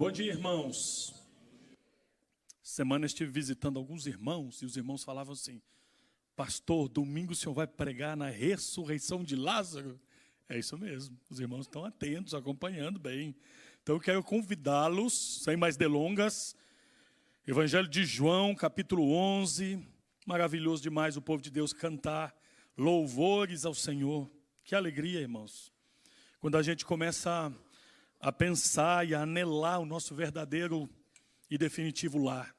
Bom dia, irmãos. Semana estive visitando alguns irmãos e os irmãos falavam assim: pastor, domingo o senhor vai pregar na ressurreição de Lázaro? É isso mesmo, os irmãos estão atentos, acompanhando bem. Então eu quero convidá-los, sem mais delongas, Evangelho de João, capítulo 11, maravilhoso demais o povo de Deus cantar louvores ao Senhor. Que alegria, irmãos, quando a gente começa a pensar e a anelar o nosso verdadeiro e definitivo lar.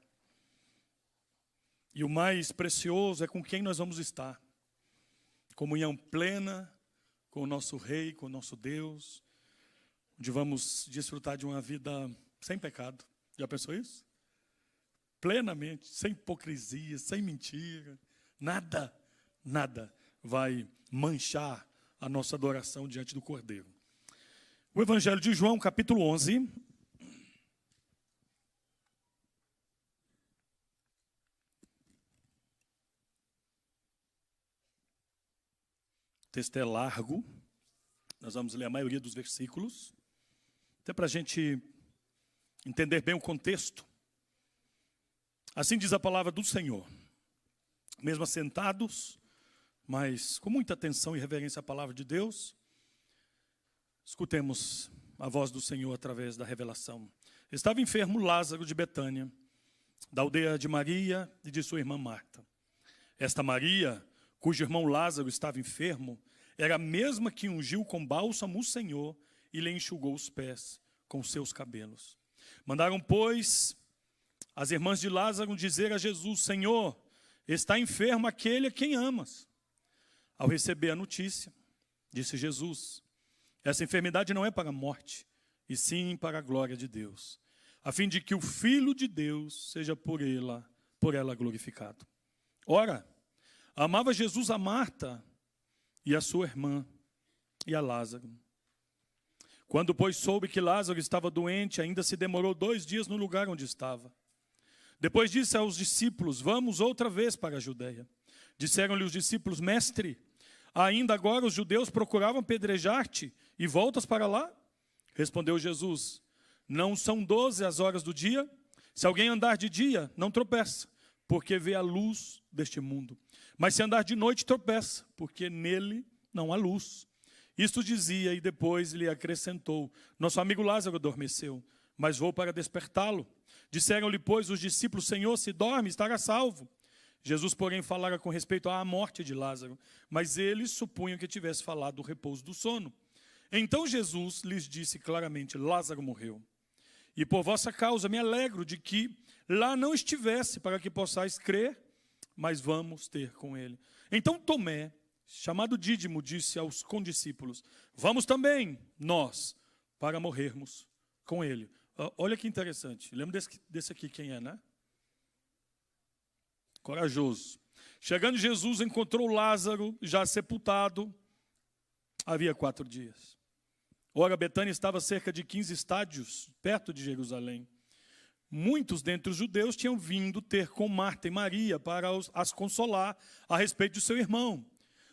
E o mais precioso é com quem nós vamos estar. Comunhão plena com o nosso Rei, com o nosso Deus, onde vamos desfrutar de uma vida sem pecado. Já pensou isso? Plenamente, sem hipocrisia, sem mentira. Nada vai manchar a nossa adoração diante do Cordeiro. O Evangelho de João, capítulo 11. O texto é largo. Nós vamos ler a maioria dos versículos, até para a gente entender bem o contexto. Assim diz a palavra do Senhor. Mesmo assentados, mas com muita atenção e reverência à palavra de Deus, escutemos a voz do Senhor através da revelação. Estava enfermo Lázaro de Betânia, da aldeia de Maria e de sua irmã Marta. Esta Maria, cujo irmão Lázaro estava enfermo, era a mesma que ungiu com bálsamo o Senhor e lhe enxugou os pés com seus cabelos. Mandaram, pois, as irmãs de Lázaro dizer a Jesus: Senhor, está enfermo aquele a quem amas. Ao receber a notícia, disse Jesus: essa enfermidade não é para a morte, e sim para a glória de Deus, a fim de que o Filho de Deus seja por ela glorificado. Ora, amava Jesus a Marta e a sua irmã e a Lázaro. Quando, pois, soube que Lázaro estava doente, ainda se demorou 2 dias no lugar onde estava. Depois disse aos discípulos: vamos outra vez para a Judeia. Disseram-lhe os discípulos: mestre, ainda agora os judeus procuravam apedrejar-te e voltas para lá? Respondeu Jesus: não são 12 as horas do dia? Se alguém andar de dia, não tropeça, porque vê a luz deste mundo. Mas se andar de noite, tropeça, porque nele não há luz. Isto dizia e depois lhe acrescentou: nosso amigo Lázaro adormeceu, mas vou para despertá-lo. Disseram-lhe, pois, os discípulos: Senhor, se dorme, estará salvo. Jesus, porém, falara com respeito à morte de Lázaro, mas eles supunham que tivesse falado do repouso do sono. Então Jesus lhes disse claramente: Lázaro morreu. E por vossa causa me alegro de que lá não estivesse, para que possais crer, mas vamos ter com ele. Então Tomé, chamado Dídimo, disse aos condiscípulos: vamos também nós, para morrermos com ele. Olha que interessante. Lembra desse aqui quem é, né? Corajoso. Chegando Jesus, encontrou Lázaro já sepultado havia 4 dias. Ora, Betânia estava a cerca de 15 estádios, perto de Jerusalém. Muitos dentre os judeus tinham vindo ter com Marta e Maria para as consolar a respeito de seu irmão.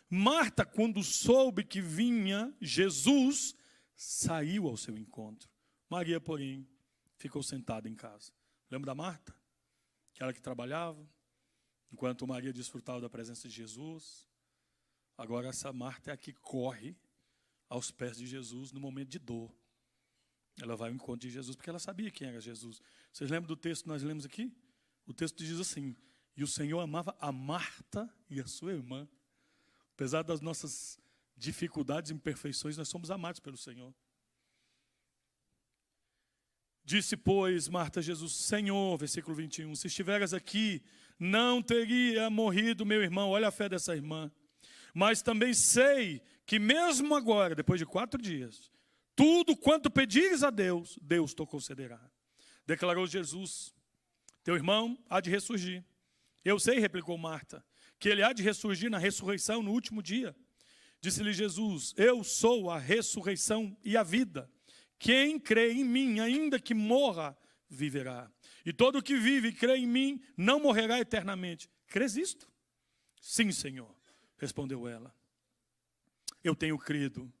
Marta, quando soube que vinha Jesus, saiu ao seu encontro. Maria, porém, ficou sentada em casa. Lembra da Marta? Aquela que trabalhava, enquanto Maria desfrutava da presença de Jesus. Agora essa Marta é a que corre aos pés de Jesus no momento de dor. Ela vai ao encontro de Jesus, porque ela sabia quem era Jesus. Vocês lembram do texto que nós lemos aqui? O texto diz assim: e o Senhor amava a Marta e a sua irmã. Apesar das nossas dificuldades e imperfeições, nós somos amados pelo Senhor. Disse, pois, Marta a Jesus: Senhor, versículo 21, se estiveras aqui, não teria morrido meu irmão. Olha a fé dessa irmã. Mas também sei que mesmo agora, depois de 4 dias, tudo quanto pedires a Deus, Deus te concederá. Declarou Jesus: teu irmão há de ressurgir. Eu sei, replicou Marta, que ele há de ressurgir na ressurreição no último dia. Disse-lhe Jesus: eu sou a ressurreição e a vida. Quem crê em mim, ainda que morra, viverá. E todo o que vive e crê em mim, não morrerá eternamente. Crês isto? Sim, Senhor, respondeu ela. Eu tenho crido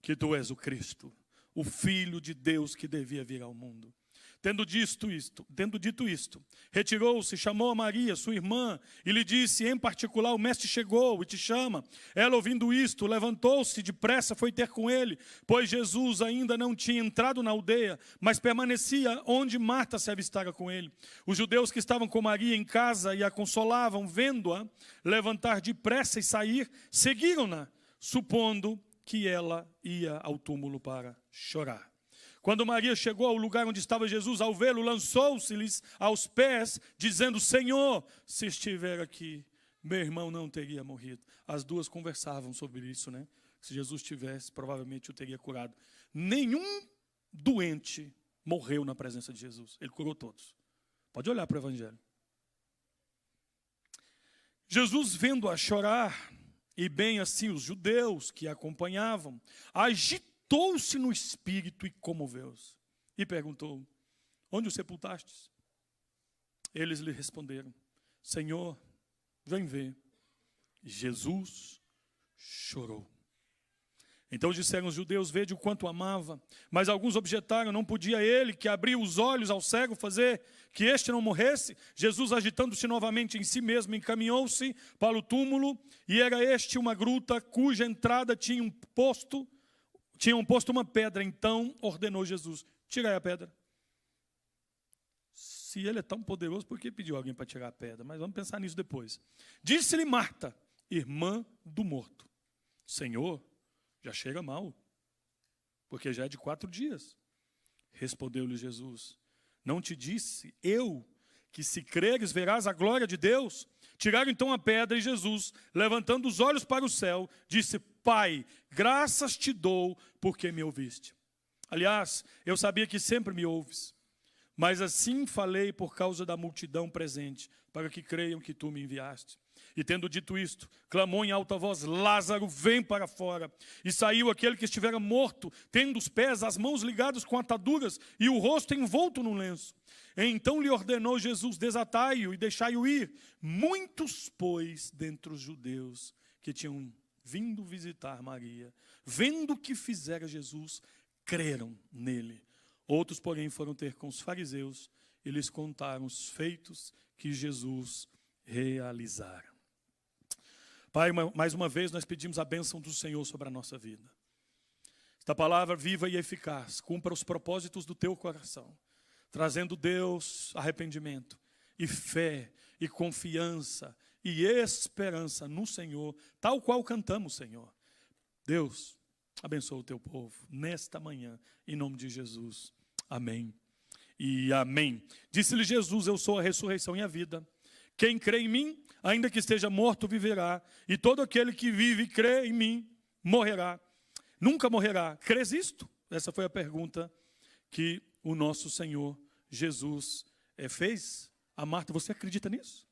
que tu és o Cristo, o Filho de Deus que devia vir ao mundo. Tendo dito isto, retirou-se, chamou a Maria, sua irmã, e lhe disse, em particular, o mestre chegou e te chama. Ela, ouvindo isto, levantou-se depressa, foi ter com ele, pois Jesus ainda não tinha entrado na aldeia, mas permanecia onde Marta se avistara com ele. Os judeus que estavam com Maria em casa e a consolavam, vendo-a levantar depressa e sair, seguiram-na, supondo que ela ia ao túmulo para chorar. Quando Maria chegou ao lugar onde estava Jesus, ao vê-lo, lançou-se-lhes aos pés, dizendo, Senhor, se estiver aqui, meu irmão não teria morrido. As duas conversavam sobre isso, né? Se Jesus tivesse, provavelmente o teria curado. Nenhum doente morreu na presença de Jesus. Ele curou todos. Pode olhar para o Evangelho. Jesus, vendo-a chorar, e bem assim os judeus que a acompanhavam, agitou-se no espírito e comoveu-se. E perguntou, onde o sepultastes? Eles lhe responderam, Senhor, vem ver. Jesus chorou. Então disseram os judeus, vede o quanto amava. Mas alguns objetaram, não podia ele, que abria os olhos ao cego, fazer que este não morresse? Jesus, agitando-se novamente em si mesmo, encaminhou-se para o túmulo, e era este uma gruta, cuja entrada tinham posto uma pedra. Então ordenou Jesus, tirai a pedra. Se ele é tão poderoso, por que pediu alguém para tirar a pedra? Mas vamos pensar nisso depois. Disse-lhe Marta, irmã do morto, Senhor, já chega mal, porque já é de 4 dias. Respondeu-lhe Jesus, não te disse eu que se creres verás a glória de Deus? Tiraram então a pedra e Jesus, levantando os olhos para o céu, disse, Pai, graças te dou porque me ouviste. Aliás, eu sabia que sempre me ouves, mas assim falei por causa da multidão presente, para que creiam que tu me enviaste. E tendo dito isto, clamou em alta voz, Lázaro, vem para fora. E saiu aquele que estivera morto, tendo os pés, as mãos ligados com ataduras e o rosto envolto num lenço. Então lhe ordenou Jesus, desatai-o e deixai-o ir. Muitos, pois, dentre os judeus que tinham vindo visitar Maria, vendo o que fizera Jesus, creram nele. Outros, porém, foram ter com os fariseus e lhes contaram os feitos que Jesus realizara. Pai, mais uma vez nós pedimos a bênção do Senhor sobre a nossa vida. Esta palavra viva e eficaz, cumpra os propósitos do teu coração, trazendo, Deus, arrependimento e fé e confiança e esperança no Senhor, tal qual cantamos, Senhor. Deus, abençoa o teu povo nesta manhã, em nome de Jesus. Amém e amém. Disse-lhe Jesus, eu sou a ressurreição e a vida. Quem crê em mim, ainda que esteja morto, viverá. E todo aquele que vive e crê em mim, morrerá. Nunca morrerá. Crês isto? Essa foi a pergunta que o nosso Senhor Jesus fez a Marta. Você acredita nisso?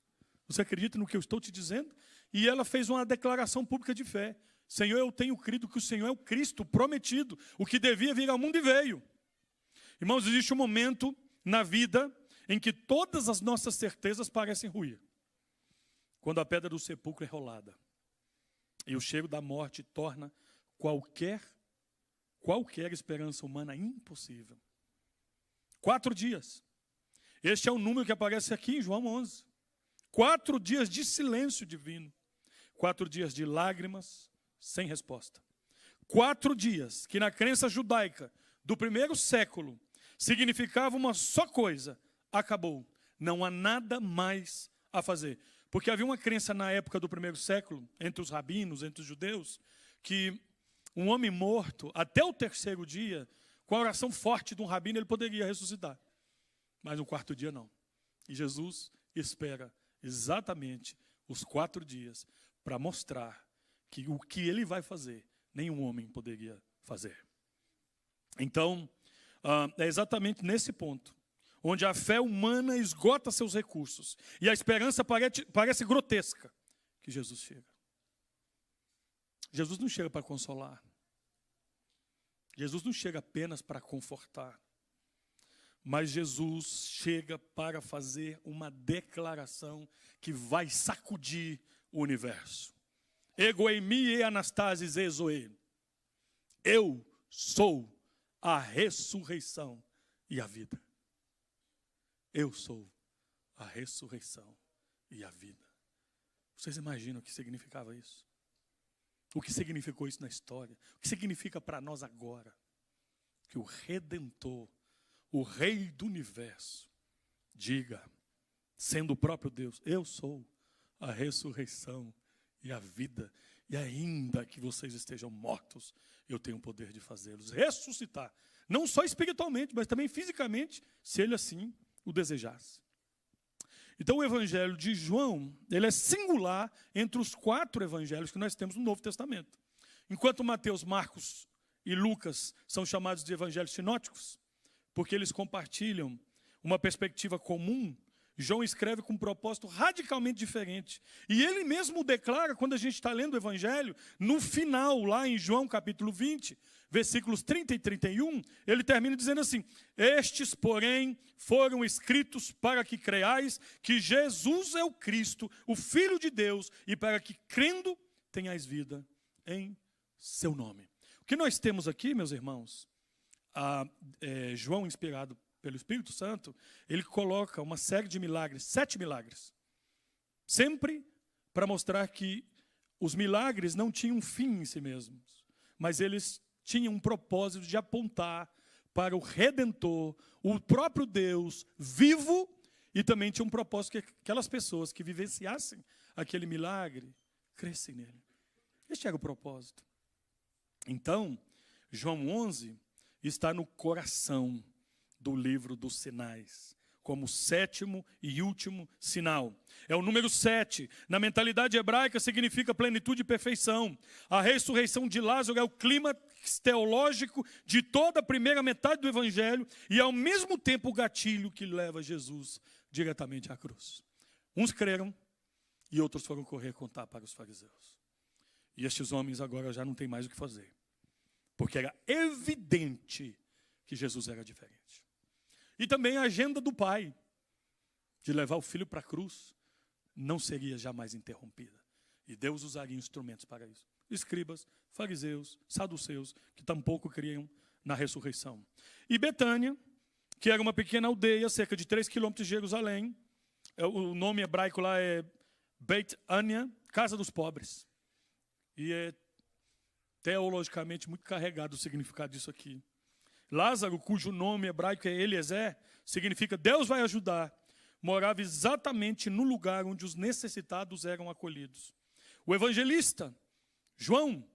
Você acredita no que eu estou te dizendo? E ela fez uma declaração pública de fé. Senhor, eu tenho crido que o Senhor é o Cristo prometido, o que devia vir ao mundo e veio. Irmãos, existe um momento na vida em que todas as nossas certezas parecem ruir. Quando a pedra do sepulcro é rolada e o cheiro da morte torna qualquer esperança humana impossível. 4 dias. Este é o número que aparece aqui em João 11. 4 dias de silêncio divino. 4 dias de lágrimas sem resposta. 4 dias que na crença judaica do primeiro século significava uma só coisa. Acabou. Não há nada mais a fazer. Porque havia uma crença na época do primeiro século, entre os rabinos, entre os judeus, que um homem morto, até o 3º dia, com a oração forte de um rabino, ele poderia ressuscitar. Mas no 4º dia não. E Jesus espera exatamente os 4 dias para mostrar que o que ele vai fazer, nenhum homem poderia fazer. Então, é exatamente nesse ponto, onde a fé humana esgota seus recursos e a esperança parece grotesca, que Jesus chega. Jesus não chega para consolar. Jesus não chega apenas para confortar. Mas Jesus chega para fazer uma declaração que vai sacudir o universo. Ego eimi e anastasis ezoe. Eu sou a ressurreição e a vida. Eu sou a ressurreição e a vida. Vocês imaginam o que significava isso? O que significou isso na história? O que significa para nós agora? Que o Redentor, o Rei do Universo, diga, sendo o próprio Deus, eu sou a ressurreição e a vida. E ainda que vocês estejam mortos, eu tenho o poder de fazê-los ressuscitar. Não só espiritualmente, mas também fisicamente, se ele assim o desejasse. Então o Evangelho de João, ele é singular entre os 4 evangelhos que nós temos no Novo Testamento. Enquanto Mateus, Marcos e Lucas são chamados de evangelhos sinóticos, porque eles compartilham uma perspectiva comum, João escreve com um propósito radicalmente diferente. E ele mesmo declara, quando a gente está lendo o Evangelho, no final, lá em João capítulo 20, versículos 30 e 31, ele termina dizendo assim, estes, porém, foram escritos para que creiais que Jesus é o Cristo, o Filho de Deus, e para que, crendo, tenhais vida em seu nome. O que nós temos aqui, meus irmãos, João, inspirado pelo Espírito Santo, ele coloca uma série de milagres, 7 milagres. Sempre para mostrar que os milagres não tinham um fim em si mesmos, mas eles tinham um propósito de apontar para o Redentor, o próprio Deus vivo, e também tinha um propósito que aquelas pessoas que vivenciassem aquele milagre, crescem nele. Este era o propósito. Então, João 11 está no coração do livro dos sinais, como o 7º e último sinal. É o número 7. Na mentalidade hebraica significa plenitude e perfeição. A ressurreição de Lázaro é o clímax teológico de toda a primeira metade do Evangelho e, ao mesmo tempo, o gatilho que leva Jesus diretamente à cruz. Uns creram e outros foram correr contar para os fariseus. E estes homens agora já não têm mais o que fazer, porque era evidente que Jesus era diferente. E também a agenda do Pai, de levar o Filho para a cruz, não seria jamais interrompida. E Deus usaria instrumentos para isso. Escribas, fariseus, saduceus, que tampouco criam na ressurreição. E Betânia, que era uma pequena aldeia, cerca de 3 quilômetros de Jerusalém. O nome hebraico lá é Beit Ania, casa dos pobres. E é teologicamente muito carregado o significado disso aqui. Lázaro, cujo nome hebraico é Eliezer, significa Deus vai ajudar, morava exatamente no lugar onde os necessitados eram acolhidos. O evangelista, João,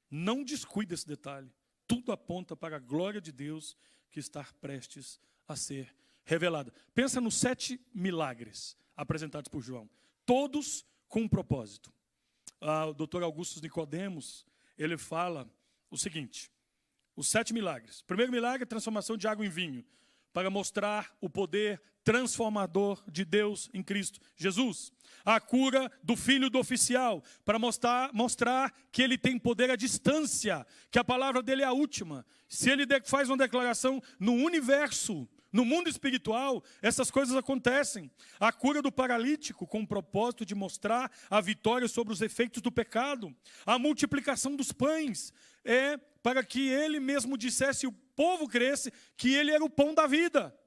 não descuida esse detalhe. Tudo aponta para a glória de Deus que está prestes a ser revelada. Pensa nos 7 milagres apresentados por João, todos com um propósito. O doutor Augusto Nicodemos, ele fala o seguinte: os 7 milagres. O primeiro milagre é a transformação de água em vinho, para mostrar o poder transformador de Deus em Cristo Jesus. A cura do filho do oficial, para mostrar que ele tem poder à distância, que a palavra dele é a última. Se ele faz uma declaração no universo, no mundo espiritual, essas coisas acontecem. A cura do paralítico, com o propósito de mostrar a vitória sobre os efeitos do pecado. A multiplicação dos pães é para que ele mesmo dissesse e o povo cresce que ele era o pão da vida.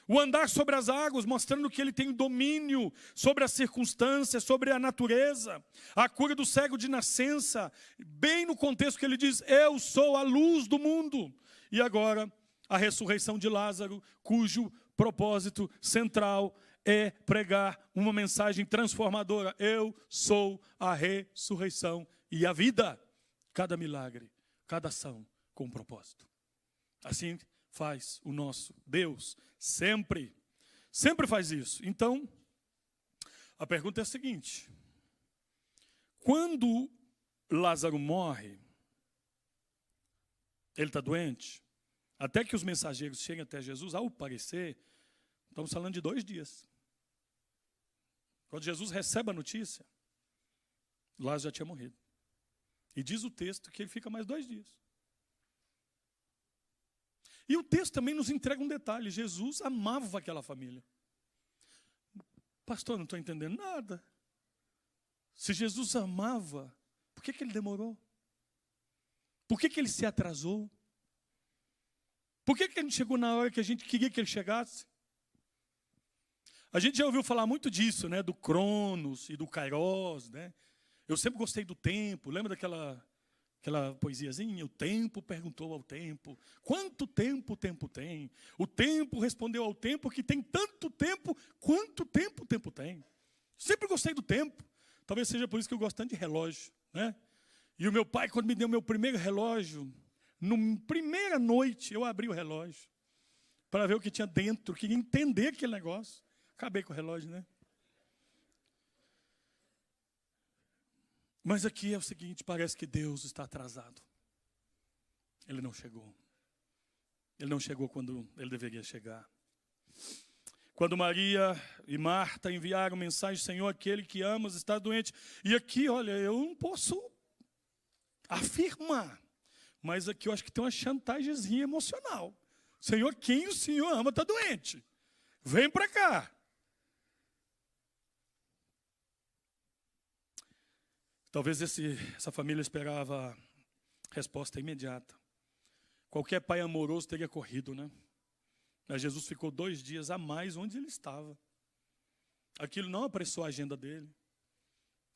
O andar sobre as águas, mostrando que ele tem domínio sobre as circunstâncias, sobre a natureza. A cura do cego de nascença, bem no contexto que ele diz, eu sou a luz do mundo. E agora, a ressurreição de Lázaro, cujo propósito central é pregar uma mensagem transformadora. Eu sou a ressurreição e a vida. Cada milagre, cada ação com um propósito. Assim faz o nosso Deus, sempre faz isso. Então, a pergunta é a seguinte: quando Lázaro morre, ele está doente, até que os mensageiros cheguem até Jesus, ao parecer, estamos falando de 2 dias. Quando Jesus recebe a notícia, Lázaro já tinha morrido. E diz o texto que ele fica mais 2 dias. E o texto também nos entrega um detalhe: Jesus amava aquela família. Pastor, não estou entendendo nada. Se Jesus amava, por que ele demorou? Por que ele se atrasou? Por que ele chegou na hora que a gente queria que ele chegasse? A gente já ouviu falar muito disso, né? Do Cronos e do Kairos, né? Eu sempre gostei do tempo. Lembra daquela poesiazinha? O tempo perguntou ao tempo: quanto tempo o tempo tem? O tempo respondeu ao tempo que tem tanto tempo quanto tempo o tempo tem. Sempre gostei do tempo. Talvez seja por isso que eu gosto tanto de relógio, né? E o meu pai, quando me deu meu primeiro relógio, na primeira noite, eu abri o relógio para ver o que tinha dentro, queria entender aquele negócio. Acabei com o relógio, né? Mas aqui é o seguinte, parece que Deus está atrasado. Ele não chegou. Ele não chegou quando ele deveria chegar. Quando Maria e Marta enviaram mensagem: Senhor, aquele que amas está doente. E aqui, olha, eu não posso afirmar, mas aqui eu acho que tem uma chantagemzinha emocional. Senhor, quem o Senhor ama está doente. Vem para cá. Talvez essa família esperava resposta imediata. Qualquer pai amoroso teria corrido, né? Mas Jesus ficou 2 dias a mais onde ele estava. Aquilo não apressou a agenda dele.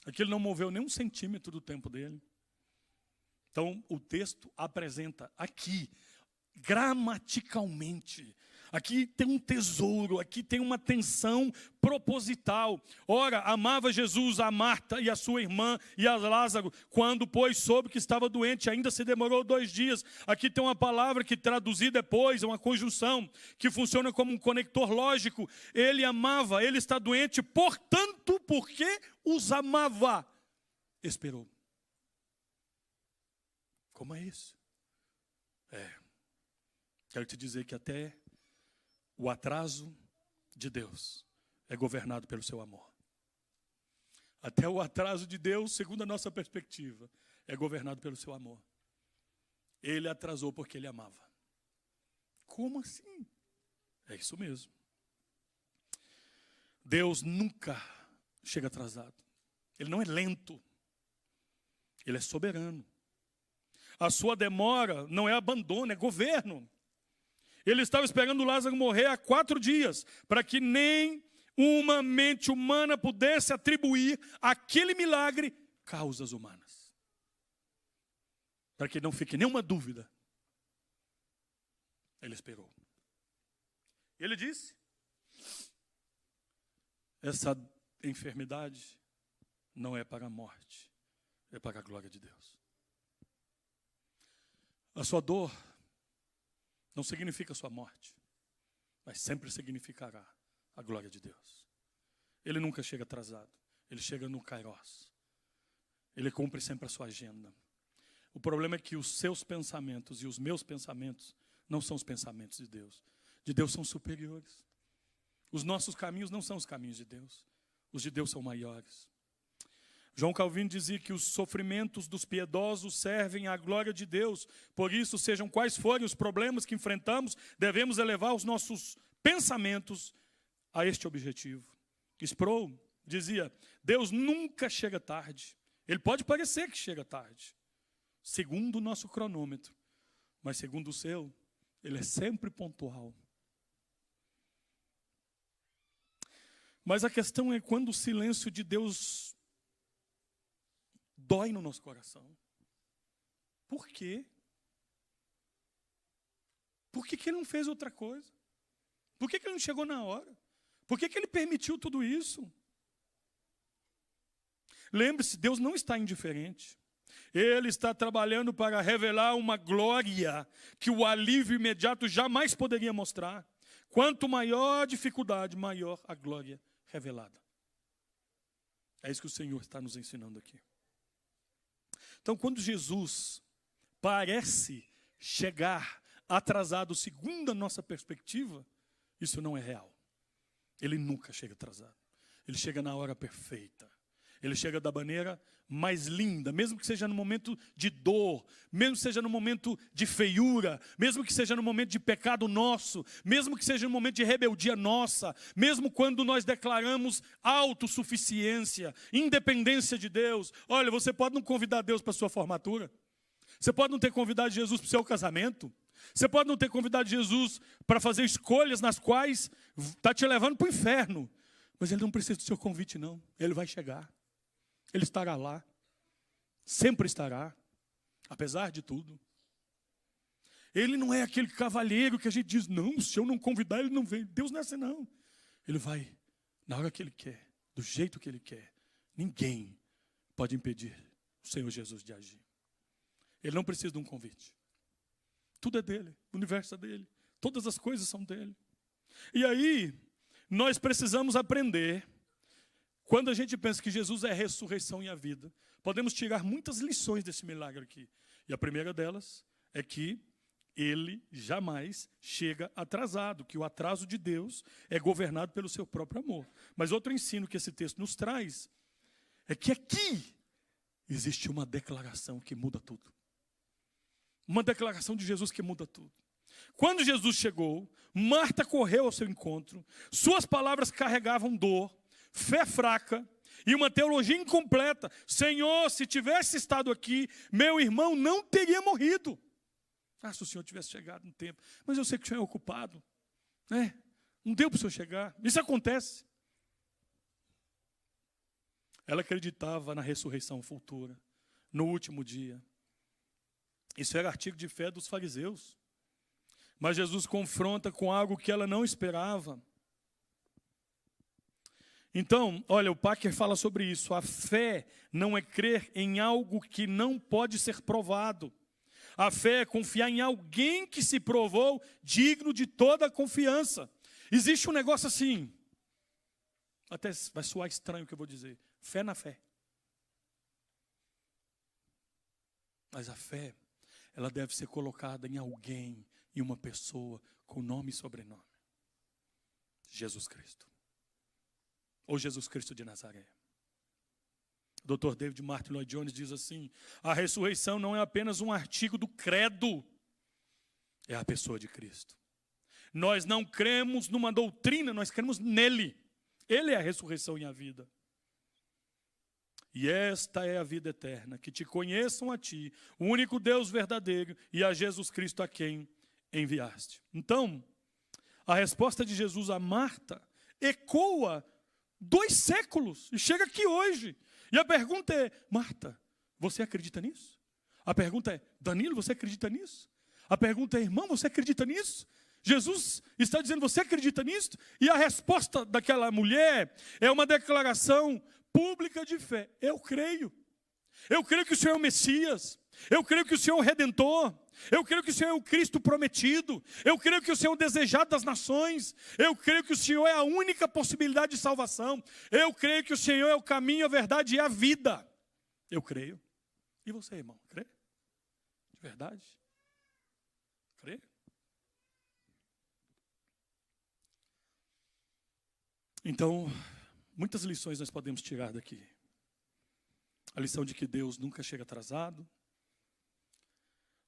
Aquilo não moveu nem 1 centímetro do tempo dele. Então, o texto apresenta aqui, gramaticalmente, aqui tem um tesouro, aqui tem uma tensão proposital. Ora, amava Jesus a Marta e a sua irmã e a Lázaro, quando, pois, soube que estava doente, ainda se demorou 2 dias. Aqui tem uma palavra que traduzir depois, é uma conjunção, que funciona como um conector lógico. Ele amava, ele está doente, portanto, porque os amava, esperou. Como é isso? Quero te dizer que até o atraso de Deus é governado pelo seu amor. Até o atraso de Deus, segundo a nossa perspectiva, é governado pelo seu amor. Ele atrasou porque ele amava. Como assim? É isso mesmo. Deus nunca chega atrasado. Ele não é lento. Ele é soberano. A sua demora não é abandono, é governo. Ele estava esperando Lázaro morrer há 4 dias, para que nem uma mente humana pudesse atribuir àquele milagre causas humanas. Para que não fique nenhuma dúvida. Ele esperou. Ele disse: essa enfermidade não é para a morte, é para a glória de Deus. A sua dor não significa a sua morte, mas sempre significará a glória de Deus. Ele nunca chega atrasado, ele chega no Kairos. Ele cumpre sempre a sua agenda. O problema é que os seus pensamentos e os meus pensamentos não são os pensamentos de Deus. De Deus são superiores. Os nossos caminhos não são os caminhos de Deus. Os de Deus são maiores. João Calvino dizia que os sofrimentos dos piedosos servem à glória de Deus. Por isso, sejam quais forem os problemas que enfrentamos, devemos elevar os nossos pensamentos a este objetivo. Sproul dizia: Deus nunca chega tarde. Ele pode parecer que chega tarde, segundo o nosso cronômetro, mas segundo o seu, ele é sempre pontual. Mas a questão é quando o silêncio de Deus dói no nosso coração. Por quê? Por que ele não fez outra coisa? Por que ele não chegou na hora? Por que ele permitiu tudo isso? Lembre-se, Deus não está indiferente. Ele está trabalhando para revelar uma glória que o alívio imediato jamais poderia mostrar. Quanto maior a dificuldade, maior a glória revelada. É isso que o Senhor está nos ensinando aqui. Então, quando Jesus parece chegar atrasado, segundo a nossa perspectiva, isso não é real. Ele nunca chega atrasado. Ele chega na hora perfeita. Ele chega da maneira mais linda, mesmo que seja no momento de dor, mesmo que seja no momento de feiura, mesmo que seja no momento de pecado nosso, mesmo que seja no momento de rebeldia nossa, mesmo quando nós declaramos autossuficiência, independência de Deus. Olha, você pode não convidar Deus para a sua formatura, você pode não ter convidado Jesus para o seu casamento, você pode não ter convidado Jesus para fazer escolhas nas quais está te levando para o inferno. Mas ele não precisa do seu convite, não. Ele vai chegar. Ele estará lá. Sempre estará. Apesar de tudo. Ele não é aquele cavalheiro que a gente diz, não, se eu não convidar, ele não vem. Deus não é assim, não. Ele vai na hora que ele quer, do jeito que ele quer. Ninguém pode impedir o Senhor Jesus de agir. Ele não precisa de um convite. Tudo é dele, o universo é dele. Todas as coisas são dele. E aí, nós precisamos aprender, quando a gente pensa que Jesus é a ressurreição e a vida, podemos tirar muitas lições desse milagre aqui. E a primeira delas é que ele jamais chega atrasado, que o atraso de Deus é governado pelo seu próprio amor. Mas outro ensino que esse texto nos traz é que aqui existe uma declaração que muda tudo. Uma declaração de Jesus que muda tudo. Quando Jesus chegou, Marta correu ao seu encontro, suas palavras carregavam dor, fé fraca e uma teologia incompleta. Senhor, se tivesse estado aqui, meu irmão não teria morrido. Se o Senhor tivesse chegado no tempo. Mas eu sei que o Senhor é ocupado. Né? Não deu para o Senhor chegar. Isso acontece. Ela acreditava na ressurreição futura, no último dia. Isso era artigo de fé dos fariseus. Mas Jesus confronta com algo que ela não esperava. Então, olha, o Packer fala sobre isso. A fé não é crer em algo que não pode ser provado. A fé é confiar em alguém que se provou digno de toda a confiança. Existe um negócio assim, até vai soar estranho o que eu vou dizer, fé na fé. Mas a fé, ela deve ser colocada em alguém, em uma pessoa com nome e sobrenome. Jesus Cristo. Ou Jesus Cristo de Nazaré. O Dr. David Martin Lloyd Jones diz assim, a ressurreição não é apenas um artigo do credo, é a pessoa de Cristo. Nós não cremos numa doutrina, nós cremos nele. Ele é a ressurreição e a vida. E esta é a vida eterna, que te conheçam a ti, o único Deus verdadeiro, e a Jesus Cristo a quem enviaste. Então, a resposta de Jesus a Marta ecoa 2 séculos, e chega aqui hoje. E a pergunta é, Marta, você acredita nisso? A pergunta é, Danilo, você acredita nisso? A pergunta é, irmão, você acredita nisso? Jesus está dizendo, você acredita nisso? E a resposta daquela mulher é uma declaração pública de fé. Eu creio. Eu creio que o Senhor é o Messias. Eu creio que o Senhor é o Redentor. Eu creio que o Senhor é o Cristo prometido. Eu creio que o Senhor é o desejado das nações. Eu creio que o Senhor é a única possibilidade de salvação. Eu creio que o Senhor é o caminho, a verdade e a vida. Eu creio. E você, irmão, crê? De verdade? Crê? Então, muitas lições nós podemos tirar daqui. A lição de que Deus nunca chega atrasado.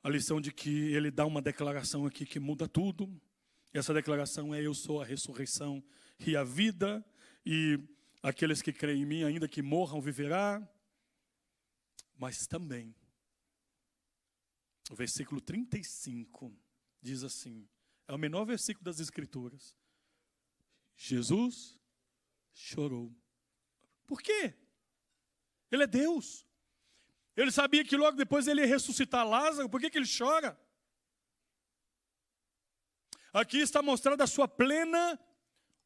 A lição de que ele dá uma declaração aqui que muda tudo. Essa declaração é, eu sou a ressurreição e a vida. E aqueles que creem em mim, ainda que morram, viverá. Mas também, o versículo 35 diz assim, é o menor versículo das Escrituras. Jesus chorou. Por quê? Ele é Deus. Ele sabia que logo depois ele ia ressuscitar Lázaro. Por que ele chora? Aqui está mostrada a sua plena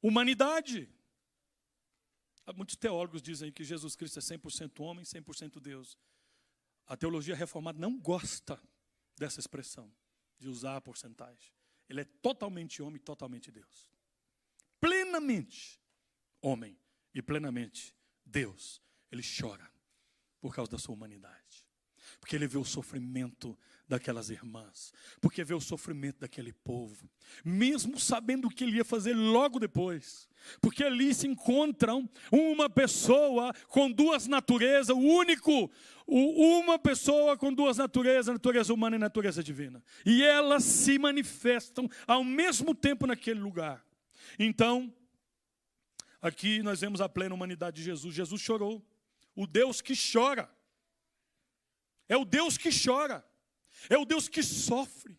humanidade. Muitos teólogos dizem que Jesus Cristo é 100% homem, 100% Deus. A teologia reformada não gosta dessa expressão, de usar a porcentagem. Ele é totalmente homem, totalmente Deus. Plenamente homem e plenamente Deus. Ele chora por causa da sua humanidade. Porque ele vê o sofrimento daquelas irmãs. Porque vê o sofrimento daquele povo. Mesmo sabendo o que ele ia fazer logo depois. Porque ali se encontram uma pessoa com 2 naturezas, uma pessoa com 2 naturezas, a natureza humana e a natureza divina. E elas se manifestam ao mesmo tempo naquele lugar. Então, aqui nós vemos a plena humanidade de Jesus. Jesus chorou. O Deus que chora. É o Deus que chora. É o Deus que sofre.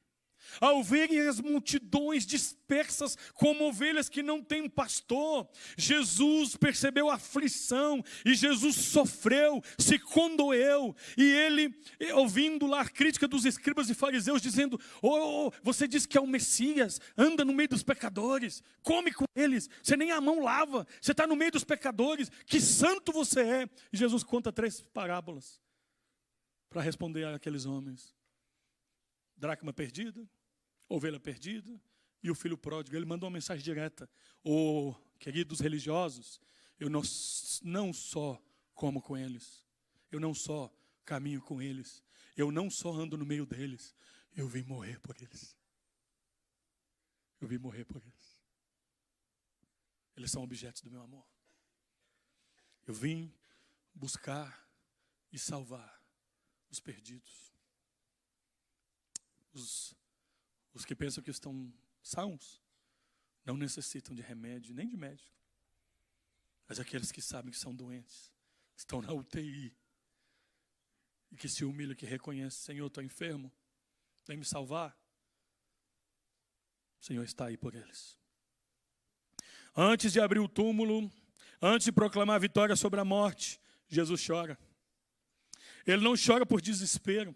Ao verem as multidões dispersas como ovelhas que não têm um pastor, Jesus percebeu a aflição e Jesus sofreu, se condoeu. E ele, ouvindo lá a crítica dos escribas e fariseus, dizendo: você diz que é o Messias, anda no meio dos pecadores, come com eles, você nem a mão lava, você está no meio dos pecadores, que santo você é. E Jesus conta 3 parábolas para responder àqueles homens: dracma perdida, ovelha perdida e o filho pródigo. Ele mandou uma mensagem direta: queridos religiosos, eu não só como com eles, eu não só caminho com eles, eu não só ando no meio deles, eu vim morrer por eles. Eu vim morrer por eles. Eles são objetos do meu amor. Eu vim buscar e salvar os perdidos. Os que pensam que estão sãos não necessitam de remédio, nem de médico. Mas aqueles que sabem que são doentes, estão na UTI, e que se humilham, que reconhecem: Senhor, estou enfermo, vem me salvar. O Senhor está aí por eles. Antes de abrir o túmulo, antes de proclamar a vitória sobre a morte, Jesus chora. Ele não chora por desespero.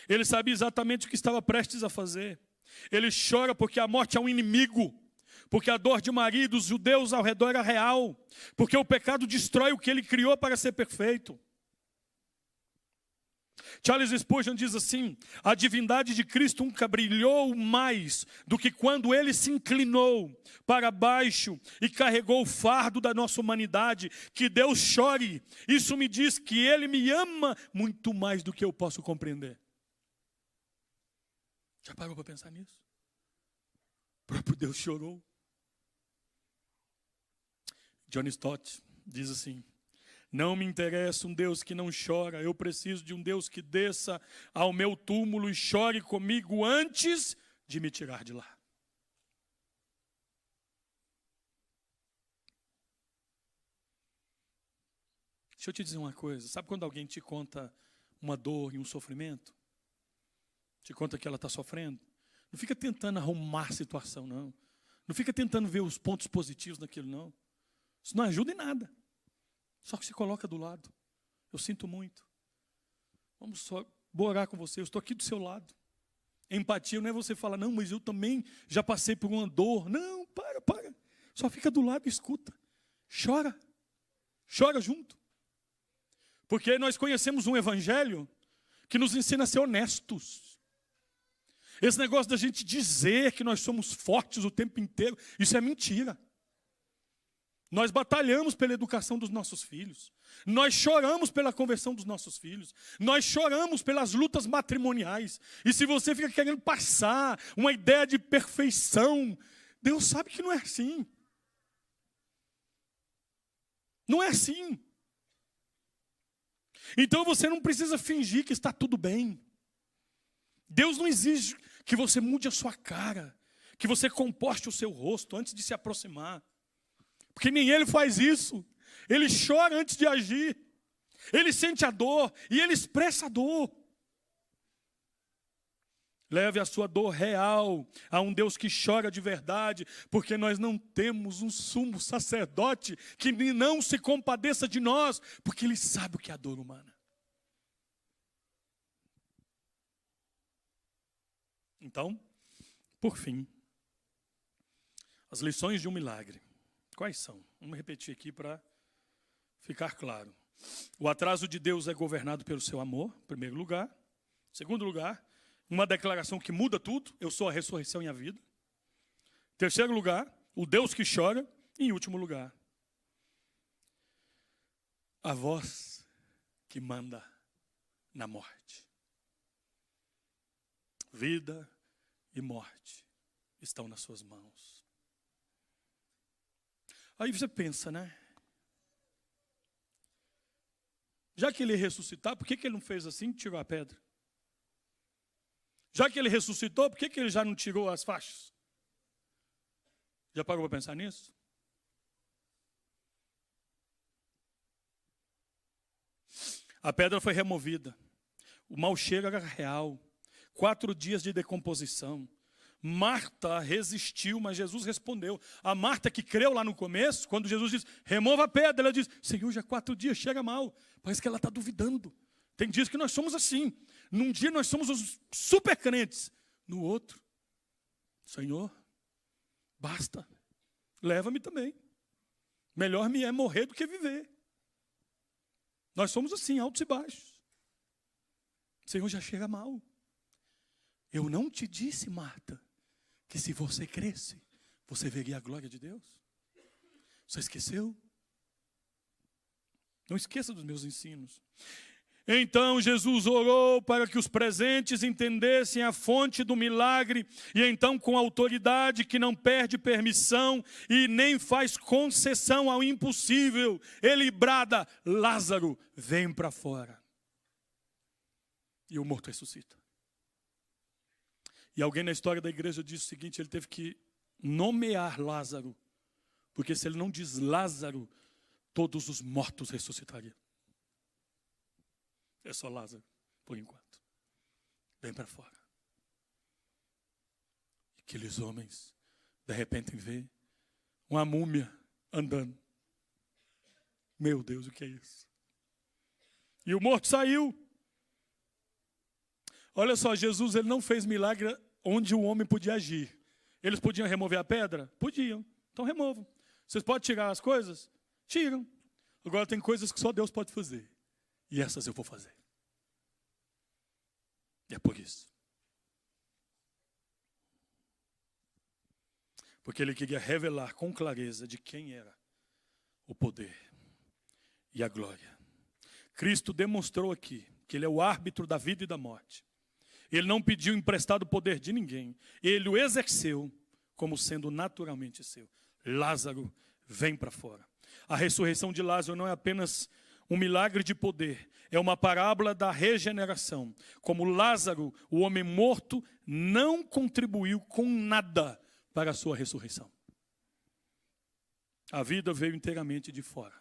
Ele sabia exatamente o que estava prestes a fazer. Ele chora porque a morte é um inimigo, porque a dor de Maria e dos judeus ao redor era real, porque o pecado destrói o que ele criou para ser perfeito. Charles Spurgeon diz assim: a divindade de Cristo nunca brilhou mais do que quando ele se inclinou para baixo e carregou o fardo da nossa humanidade. Que Deus chore, isso me diz que ele me ama muito mais do que eu posso compreender. Já parou para pensar nisso? O próprio Deus chorou. John Stott diz assim: não me interessa um Deus que não chora, eu preciso de um Deus que desça ao meu túmulo e chore comigo antes de me tirar de lá. Deixa eu te dizer uma coisa: sabe quando alguém te conta uma dor e um sofrimento? Te conta que ela está sofrendo? Não fica tentando arrumar a situação, não. Não fica tentando ver os pontos positivos naquilo, não. Isso não ajuda em nada. Só que se coloca do lado. Eu sinto muito. Vamos só orar com você. Eu estou aqui do seu lado. Empatia não é você falar: não, mas eu também já passei por uma dor. Não, para. Só fica do lado e escuta. Chora. Chora junto. Porque nós conhecemos um evangelho que nos ensina a ser honestos. Esse negócio da gente dizer que nós somos fortes o tempo inteiro, isso é mentira. Nós batalhamos pela educação dos nossos filhos. Nós choramos pela conversão dos nossos filhos. Nós choramos pelas lutas matrimoniais. E se você fica querendo passar uma ideia de perfeição, Deus sabe que não é assim. Não é assim. Então você não precisa fingir que está tudo bem. Deus não exige que você mude a sua cara, que você composte o seu rosto antes de se aproximar. Porque nem Ele faz isso. Ele chora antes de agir. Ele sente a dor e Ele expressa a dor. Leve a sua dor real a um Deus que chora de verdade, porque nós não temos um sumo sacerdote que não se compadeça de nós, porque Ele sabe o que é a dor humana. Então, por fim, as lições de um milagre. Quais são? Vamos repetir aqui para ficar claro. O atraso de Deus é governado pelo seu amor, em primeiro lugar. Em segundo lugar, uma declaração que muda tudo: eu sou a ressurreição e a vida. Em terceiro lugar, o Deus que chora. E em último lugar, a voz que manda na morte. Vida e morte estão nas suas mãos. Aí você pensa, né? Já que ele ressuscitar, por que ele não fez assim e tirou a pedra? Já que ele ressuscitou, por que ele já não tirou as faixas? Já parou para pensar nisso? A pedra foi removida. O mau cheiro era real. 4 dias de decomposição. Marta resistiu, mas Jesus respondeu. A Marta que creu lá no começo, quando Jesus disse, remova a pedra, ela diz, Senhor, já 4 dias, chega mal. Parece que ela está duvidando. Tem dias que nós somos assim. Num dia nós somos os super crentes. No outro, Senhor, basta. Leva-me também. Melhor me é morrer do que viver. Nós somos assim, altos e baixos. Senhor, já chega mal. Eu não te disse, Marta, que se você cresce, você veria a glória de Deus? Você esqueceu? Não esqueça dos meus ensinos. Então Jesus orou para que os presentes entendessem a fonte do milagre, e então com autoridade que não perde permissão e nem faz concessão ao impossível, ele brada, Lázaro, vem para fora. E o morto ressuscita. E alguém na história da igreja diz o seguinte, ele teve que nomear Lázaro, porque se ele não diz Lázaro, todos os mortos ressuscitariam. É só Lázaro, por enquanto. Vem para fora. Aqueles homens, de repente, vê uma múmia andando. Meu Deus, o que é isso? E o morto saiu. Olha só, Jesus ele não fez milagre onde o homem podia agir. Eles podiam remover a pedra? Podiam. Então removam. Vocês podem tirar as coisas? Tiram. Agora tem coisas que só Deus pode fazer. E essas eu vou fazer. E é por isso. Porque ele queria revelar com clareza de quem era o poder e a glória. Cristo demonstrou aqui que ele é o árbitro da vida e da morte. Ele não pediu emprestado poder de ninguém. Ele o exerceu como sendo naturalmente seu. Lázaro, vem para fora. A ressurreição de Lázaro não é apenas um milagre de poder, é uma parábola da regeneração. Como Lázaro, o homem morto, não contribuiu com nada para a sua ressurreição. A vida veio inteiramente de fora.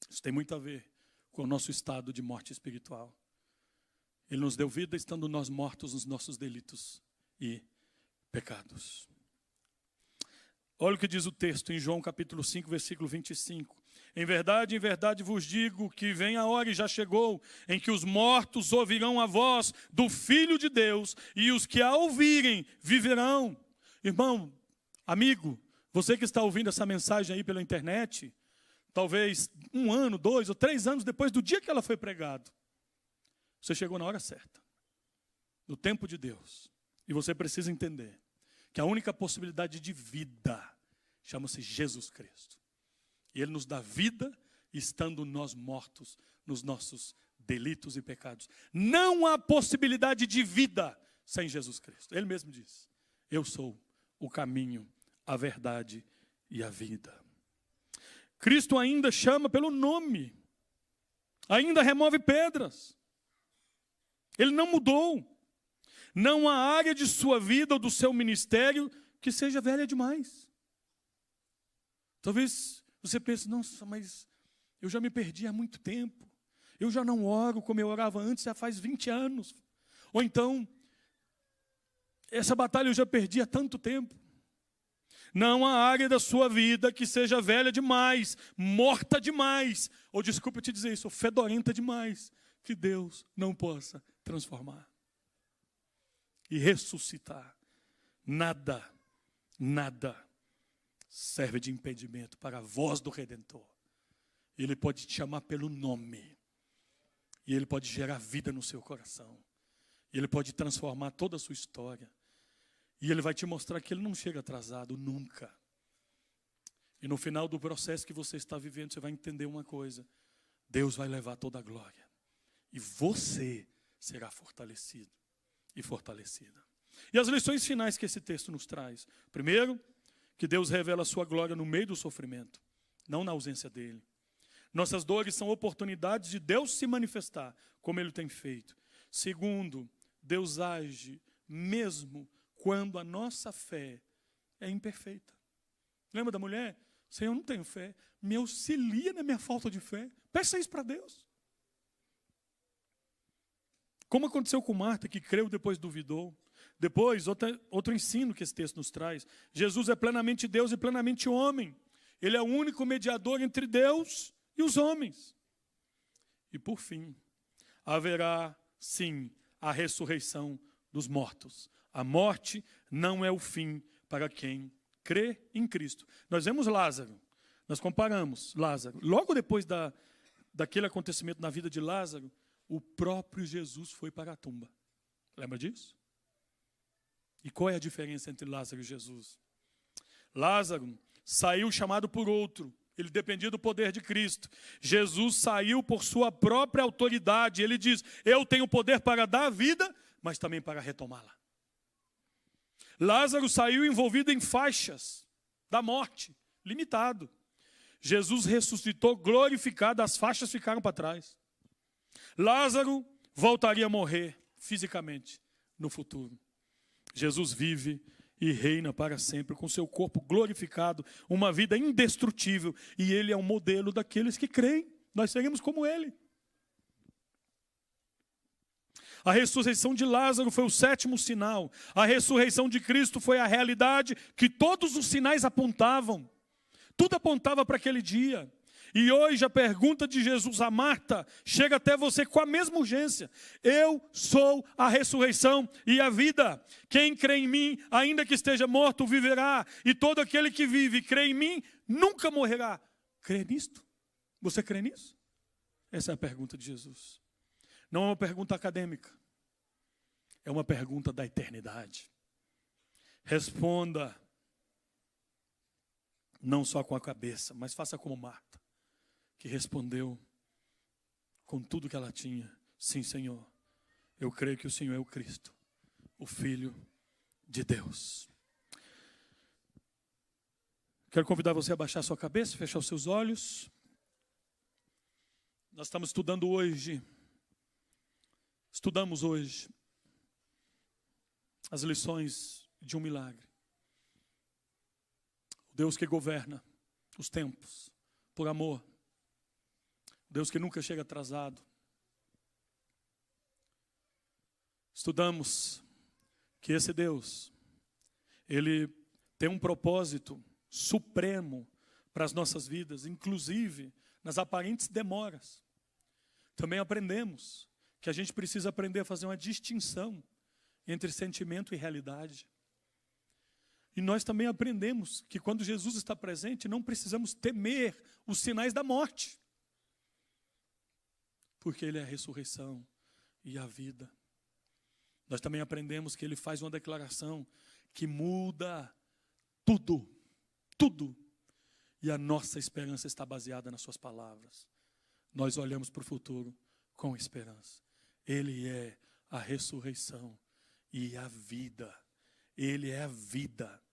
Isso tem muito a ver com o nosso estado de morte espiritual. Ele nos deu vida estando nós mortos nos nossos delitos e pecados. Olha o que diz o texto em João capítulo 5, versículo 25. Em verdade vos digo que vem a hora e já chegou, em que os mortos ouvirão a voz do Filho de Deus, e os que a ouvirem viverão. Irmão, amigo, você que está ouvindo essa mensagem aí pela internet, talvez 1 ano, 2 ou 3 anos depois do dia que ela foi pregada, você chegou na hora certa, no tempo de Deus. E você precisa entender que a única possibilidade de vida chama-se Jesus Cristo. E Ele nos dá vida estando nós mortos nos nossos delitos e pecados. Não há possibilidade de vida sem Jesus Cristo. Ele mesmo diz, eu sou o caminho, a verdade e a vida. Cristo ainda chama pelo nome, ainda remove pedras. Ele não mudou. Não há área de sua vida ou do seu ministério que seja velha demais. Talvez você pense, nossa, mas eu já me perdi há muito tempo. Eu já não oro como eu orava antes, já faz 20 anos. Ou então, essa batalha eu já perdi há tanto tempo. Não há área da sua vida que seja velha demais, morta demais, ou desculpa te dizer isso, fedorenta demais, que Deus não possa transformar e ressuscitar. Nada serve de impedimento para a voz do Redentor. Ele pode te chamar pelo nome, e Ele pode gerar vida no seu coração, e Ele pode transformar toda a sua história, e Ele vai te mostrar que Ele não chega atrasado, nunca. E no final do processo que você está vivendo, você vai entender uma coisa: Deus vai levar toda a glória, e você será fortalecido e fortalecida. E as lições finais que esse texto nos traz: primeiro, que Deus revela a sua glória no meio do sofrimento, não na ausência dele. Nossas dores são oportunidades de Deus se manifestar, como Ele tem feito. Segundo, Deus age mesmo quando a nossa fé é imperfeita. Lembra da mulher? Senhor, eu não tenho fé. Me auxilia na minha falta de fé. Peça isso para Deus. Como aconteceu com Marta, que creu e depois duvidou. Depois, outro ensino que esse texto nos traz. Jesus é plenamente Deus e plenamente homem. Ele é o único mediador entre Deus e os homens. E por fim, haverá, sim, a ressurreição dos mortos. A morte não é o fim para quem crê em Cristo. Nós vemos Lázaro, nós comparamos Lázaro. Logo depois daquele acontecimento na vida de Lázaro, o próprio Jesus foi para a tumba. Lembra disso? E qual é a diferença entre Lázaro e Jesus? Lázaro saiu chamado por outro. Ele dependia do poder de Cristo. Jesus saiu por sua própria autoridade. Ele diz, eu tenho poder para dar a vida, mas também para retomá-la. Lázaro saiu envolvido em faixas da morte, limitado. Jesus ressuscitou glorificado, as faixas ficaram para trás. Lázaro voltaria a morrer fisicamente no futuro. Jesus vive e reina para sempre com seu corpo glorificado, uma vida indestrutível, e ele é um modelo daqueles que creem. Nós seremos como ele. A ressurreição de Lázaro foi o 7º sinal. A ressurreição de Cristo foi a realidade que todos os sinais apontavam. Tudo apontava para aquele dia. E hoje a pergunta de Jesus a Marta chega até você com a mesma urgência. Eu sou a ressurreição e a vida. Quem crê em mim, ainda que esteja morto, viverá. E todo aquele que vive e crê em mim, nunca morrerá. Crê nisto? Você crê nisso? Essa é a pergunta de Jesus. Não é uma pergunta acadêmica. É uma pergunta da eternidade. Responda, não só com a cabeça, mas faça como Marta, que respondeu com tudo que ela tinha. Sim, Senhor, eu creio que o Senhor é o Cristo, o Filho de Deus. Quero convidar você a baixar sua cabeça, fechar os seus olhos. Nós estamos estudamos hoje as lições de um milagre. O Deus que governa os tempos por amor. Deus que nunca chega atrasado. Estudamos que esse Deus, ele tem um propósito supremo para as nossas vidas, inclusive nas aparentes demoras. Também aprendemos que a gente precisa aprender a fazer uma distinção entre sentimento e realidade. E nós também aprendemos que quando Jesus está presente, não precisamos temer os sinais da morte. Porque Ele é a ressurreição e a vida. Nós também aprendemos que Ele faz uma declaração que muda tudo, tudo. E a nossa esperança está baseada nas suas palavras. Nós olhamos para o futuro com esperança. Ele é a ressurreição e a vida. Ele é a vida.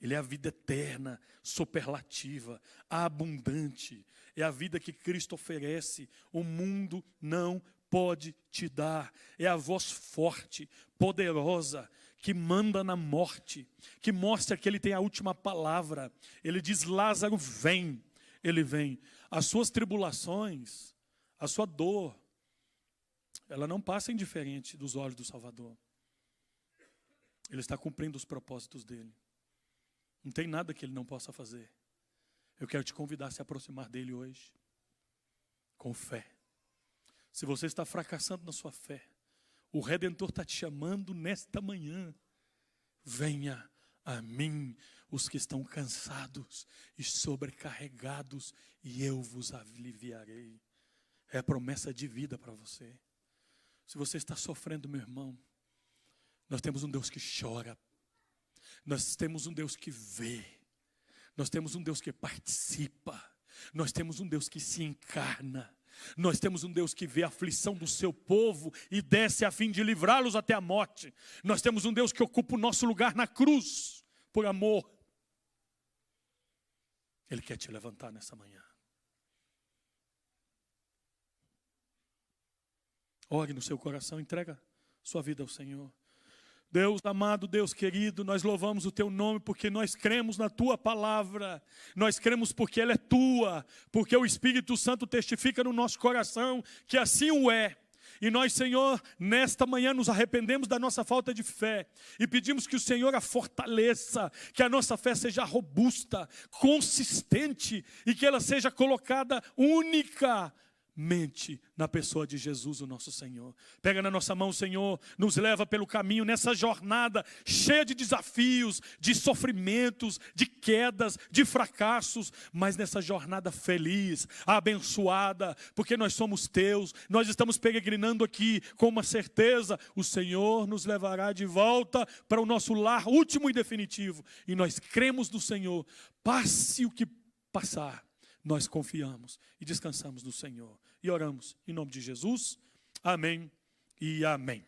Ele é a vida eterna, superlativa, abundante. É a vida que Cristo oferece. O mundo não pode te dar. É a voz forte, poderosa, que manda na morte, que mostra que Ele tem a última palavra. Ele diz, Lázaro, vem. Ele vem. As suas tribulações, a sua dor, ela não passa indiferente dos olhos do Salvador. Ele está cumprindo os propósitos dele. Não tem nada que ele não possa fazer. Eu quero te convidar a se aproximar dele hoje, com fé. Se você está fracassando na sua fé, o Redentor está te chamando nesta manhã. Venha a mim, os que estão cansados e sobrecarregados, e eu vos aliviarei. É a promessa de vida para você. Se você está sofrendo, meu irmão, nós temos um Deus que chora. Nós temos um Deus que vê. Nós temos um Deus que participa. Nós temos um Deus que se encarna. Nós temos um Deus que vê a aflição do seu povo e desce a fim de livrá-los até a morte. Nós temos um Deus que ocupa o nosso lugar na cruz, por amor. Ele quer te levantar nessa manhã. Ore no seu coração, entrega sua vida ao Senhor. Deus amado, Deus querido, nós louvamos o Teu nome porque nós cremos na Tua palavra. Nós cremos porque ela é Tua, porque o Espírito Santo testifica no nosso coração que assim o é. E nós, Senhor, nesta manhã nos arrependemos da nossa falta de fé e pedimos que o Senhor a fortaleça, que a nossa fé seja robusta, consistente e que ela seja colocada unicamente na pessoa de Jesus, o nosso Senhor. Pega na nossa mão, Senhor, nos leva pelo caminho nessa jornada cheia de desafios, de sofrimentos, de quedas, de fracassos, mas nessa jornada feliz, abençoada, porque nós somos teus, nós estamos peregrinando aqui com uma certeza: o Senhor nos levará de volta para o nosso lar último e definitivo, e nós cremos no Senhor. Passe o que passar, nós confiamos e descansamos no Senhor. E oramos em nome de Jesus. Amém e amém.